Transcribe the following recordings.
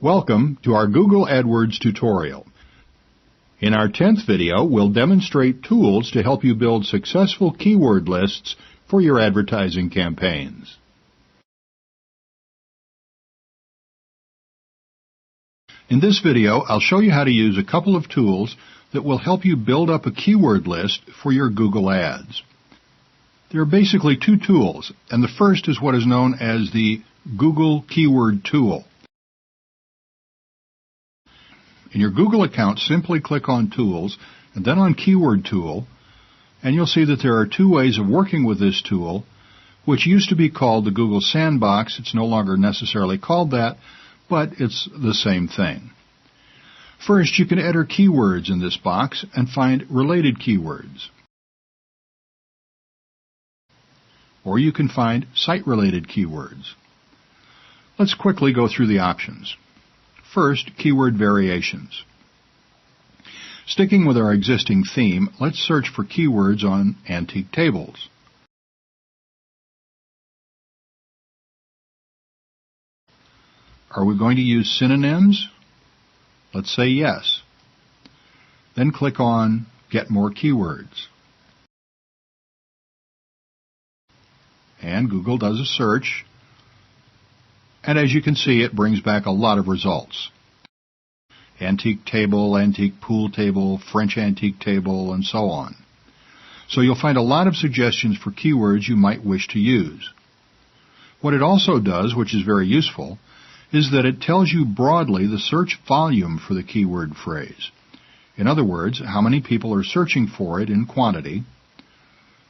Welcome to our Google AdWords tutorial. In our 10th video, we'll demonstrate tools to help you build successful keyword lists for your advertising campaigns. In this video, I'll show you how to use a couple of tools that will help you build up a keyword list for your Google Ads. There are basically two tools, and the first is what is known as the Google Keyword Tool. In your Google account, simply click on Tools and then on Keyword Tool, and you'll see that there are two ways of working with this tool, which used to be called the Google Sandbox. It's no longer necessarily called that, but it's the same thing. First, you can enter keywords in this box and find related keywords. Or you can find site-related keywords. Let's quickly go through the options. First, keyword variations. Sticking with our existing theme, let's search for keywords on antique tables. Are we going to use synonyms? Let's say yes. Then click on Get More Keywords. And Google does a search. And as you can see, it brings back a lot of results. Antique table, antique pool table, French antique table, and so on. So you'll find a lot of suggestions for keywords you might wish to use. What it also does, which is very useful, is that it tells you broadly the search volume for the keyword phrase. In other words, how many people are searching for it in quantity,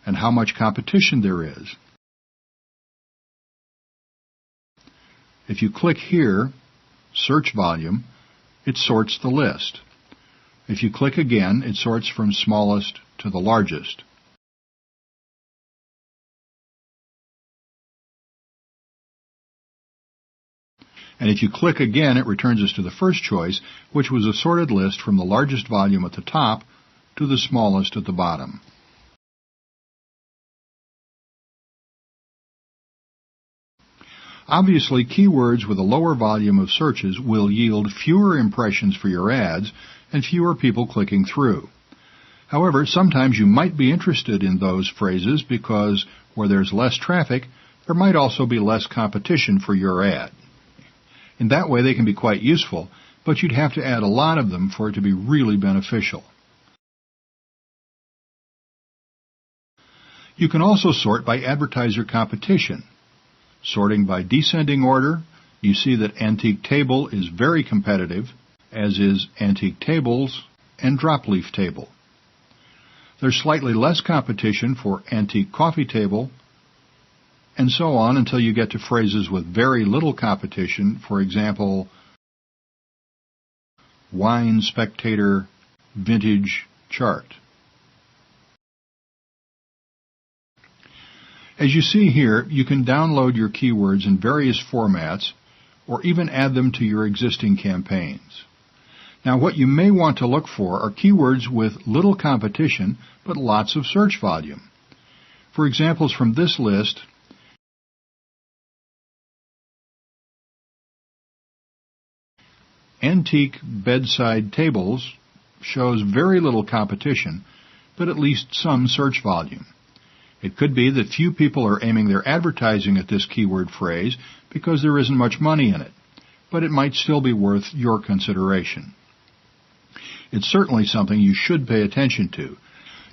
and how much competition there is. If you click here, Search Volume, it sorts the list. If you click again, it sorts from smallest to the largest. And if you click again, it returns us to the first choice, which was a sorted list from the largest volume at the top to the smallest at the bottom. Obviously, keywords with a lower volume of searches will yield fewer impressions for your ads and fewer people clicking through. However, sometimes you might be interested in those phrases because where there's less traffic, there might also be less competition for your ad. In that way, they can be quite useful, but you'd have to add a lot of them for it to be really beneficial. You can also sort by advertiser competition. Sorting by descending order, you see that Antique Table is very competitive, as is Antique Tables and Dropleaf Table. There's slightly less competition for Antique Coffee Table, and so on until you get to phrases with very little competition, for example, Wine Spectator Vintage Chart. As you see here, you can download your keywords in various formats or even add them to your existing campaigns. Now, what you may want to look for are keywords with little competition but lots of search volume. For examples from this list, Antique Bedside Tables shows very little competition, but at least some search volume. It could be that few people are aiming their advertising at this keyword phrase because there isn't much money in it, but it might still be worth your consideration. It's certainly something you should pay attention to.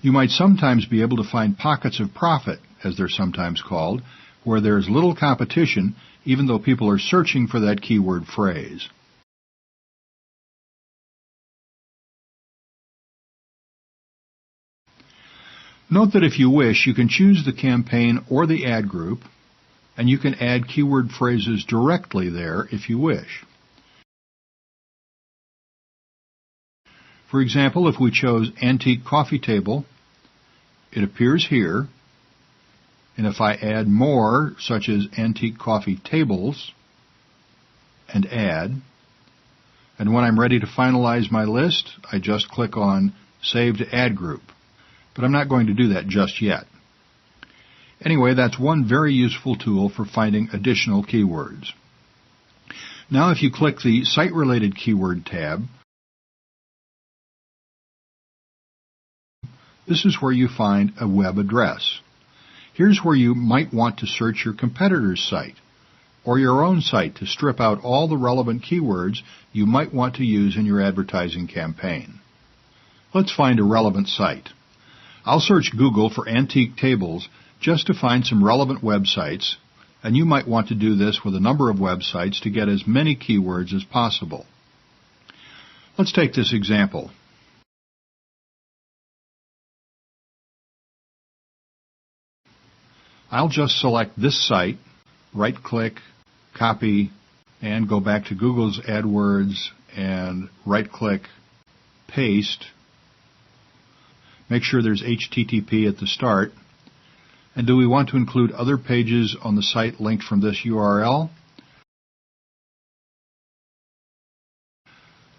You might sometimes be able to find pockets of profit, as they're sometimes called, where there's little competition even though people are searching for that keyword phrase. Note that if you wish, you can choose the campaign or the ad group, and you can add keyword phrases directly there if you wish. For example, if we chose Antique Coffee Table, it appears here, and if I add more, such as Antique Coffee Tables, and add, and when I'm ready to finalize my list, I just click on Save to Ad Group. But I'm not going to do that just yet. Anyway, that's one very useful tool for finding additional keywords. Now if you click the Site-Related Keyword tab, this is where you find a web address. Here's where you might want to search your competitor's site or your own site to strip out all the relevant keywords you might want to use in your advertising campaign. Let's find a relevant site. I'll search Google for antique tables just to find some relevant websites, and you might want to do this with a number of websites to get as many keywords as possible. Let's take this example. I'll just select this site, right-click, copy, and go back to Google's AdWords and right-click, paste. Make sure there's HTTP at the start. And do we want to include other pages on the site linked from this URL?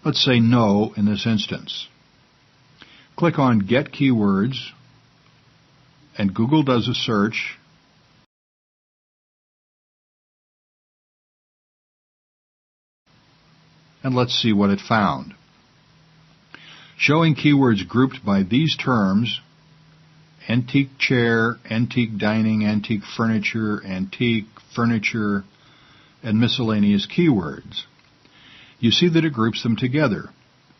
Let's say no in this instance. Click on Get Keywords, and Google does a search. And let's see what it found. Showing keywords grouped by these terms: antique chair, antique dining, antique furniture, and miscellaneous keywords. You see that it groups them together: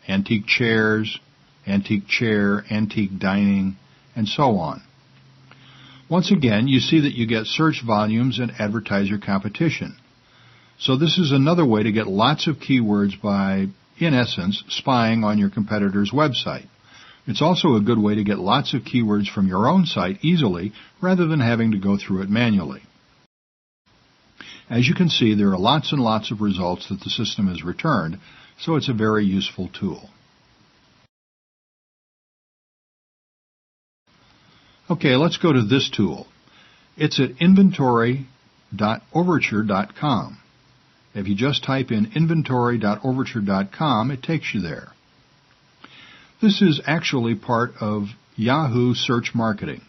antique chairs, antique chair, antique dining, and so on. Once again, you see that you get search volumes and advertiser competition. So this is another way to get lots of keywords by, in essence, spying on your competitor's website. It's also a good way to get lots of keywords from your own site easily rather than having to go through it manually. As you can see, there are lots and lots of results that the system has returned, so it's a very useful tool. Okay, let's go to this tool. It's at inventory.overture.com. If you just type in inventory.overture.com, it takes you there. This is actually part of Yahoo Search Marketing.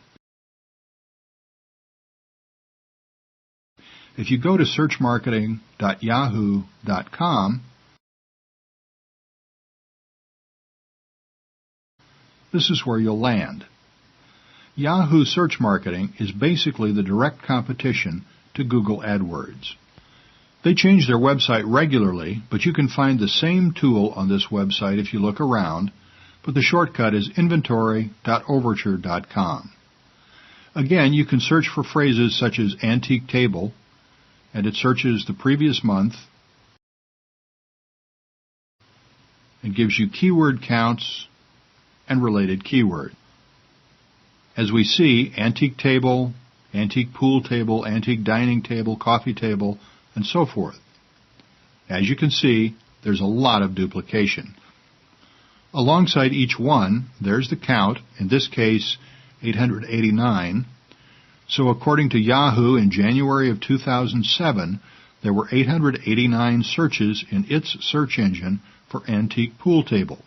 If you go to searchmarketing.yahoo.com, this is where you'll land. Yahoo Search Marketing is basically the direct competition to Google AdWords. They change their website regularly, but you can find the same tool on this website if you look around, but the shortcut is inventory.overture.com. Again, you can search for phrases such as antique table, and it searches the previous month and gives you keyword counts and related keywords. As we see, antique table, antique pool table, antique dining table, coffee table, and so forth. As you can see, there's a lot of duplication. Alongside each one, there's the count, in this case 889. So according to Yahoo, in January of 2007, there were 889 searches in its search engine for antique pool table.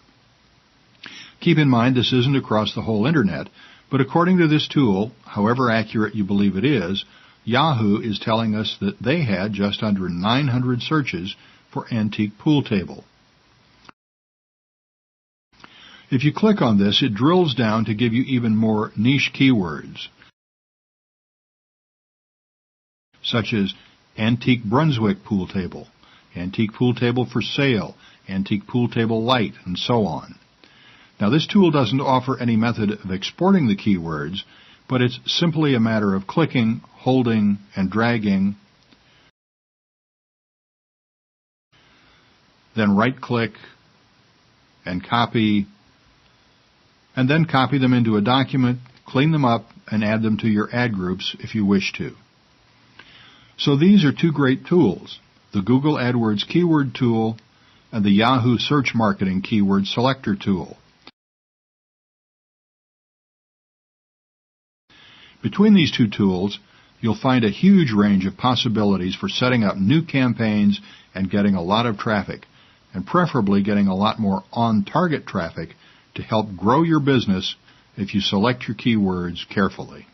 Keep in mind this isn't across the whole Internet, but according to this tool, however accurate you believe it is, Yahoo is telling us that they had just under 900 searches for antique pool table. If you click on this, it drills down to give you even more niche keywords, such as antique Brunswick pool table, antique pool table for sale, antique pool table light, and so on. Now, this tool doesn't offer any method of exporting the keywords, but it's simply a matter of clicking, holding, and dragging, then right-click and copy, and then copy them into a document, clean them up, and add them to your ad groups if you wish to. So these are two great tools, the Google AdWords Keyword Tool and the Yahoo Search Marketing Keyword Selector Tool. Between these two tools, you'll find a huge range of possibilities for setting up new campaigns and getting a lot of traffic, and preferably getting a lot more on-target traffic to help grow your business if you select your keywords carefully.